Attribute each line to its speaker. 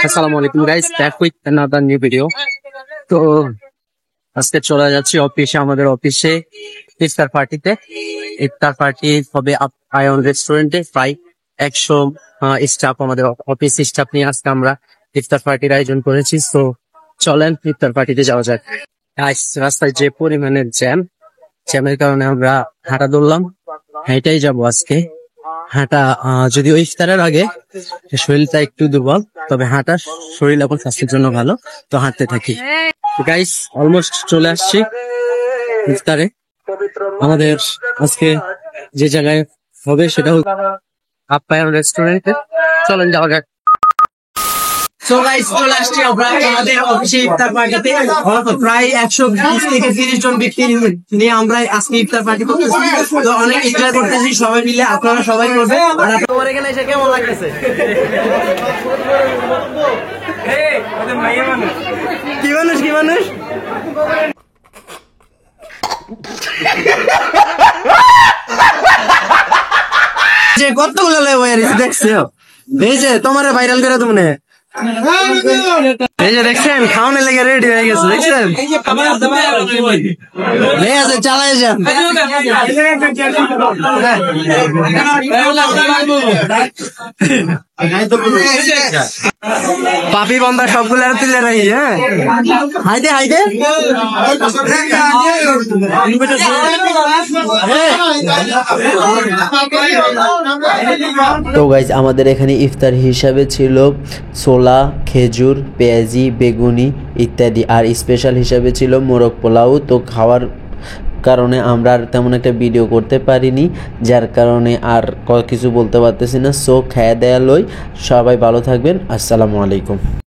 Speaker 1: Assalamualaikum guys, back with another new video. তো আজকে চলে যাচ্ছি অফিসে, আমাদের অফিসে ইফতার পার্টিতে। ইফতার পার্টি হবে আয়ন রেস্টুরেন্টে। প্রায় 100 স্টাফ, আমাদের অফিস স্টাফ নিয়ে আজকে আমরা ইফতার পার্টির আয়োজন করেছি। তো চলেন ইফতার পার্টিতে যাওয়া যাক। রাস্তায় যে পরিমাণের জ্যামের কারণে আমরা হাঁটা ধরলাম, হেঁটেই যাবো আজকে। হাঁটা যদিও ইফতারের আগে শরীরটা একটু দুর্বল, তবে হাঁটা শরীর এবং স্বাস্থ্যের জন্য ভালো, তো হাঁটতে থাকি। গাইস অলমোস্ট চলে আসছি ইফতারে। আমাদের আজকে যে জায়গায় হবে সেটা হল আপ্যায়ন রেস্টুরেন্টে। চলেন যাওয়া যাক। সো গাইস চলে আসছি আমরা আমাদের অফিসে ইফতার পার্টিতে। প্রায় 120 থেকে 30 জন ব্যক্তি নিয়ে আমরা আজকে ইফতার পার্টি করতেছি। তো অনেক এনজয় করতেছি সবাই মিলে, আপনারা সবাই করবেন। আর তোমার এখানে এসে কেমন লাগতেছে? কি মানুষ যে কতগুলো দেখছো, এই যে তোমার ভাইরাল করে তুমি, এই যে দেখছেন খাওয়ানোর লেগে রেডি হয়ে গেছে, দেখছেন? চালাই যান। পাপি বন্ধা সবগুলো তুলে রাখি। হ্যাঁ হাইদে
Speaker 2: তো গাইজ আমাদের এখানে ইফতার হিসাবে ছিল ছোলা, খেজুর, পেঁয়াজি, বেগুনি ইত্যাদি। আর স্পেশাল হিসাবে ছিল মোরগ পোলাও। তো খাওয়ার কারণে আমরা আর তেমন একটা ভিডিও করতে পারিনি, যার কারণে আর কিছু বলতে পারতেছি না। সো খায়া দেয়া লই, সবাই ভালো থাকবেন। আসসালামু আলাইকুম।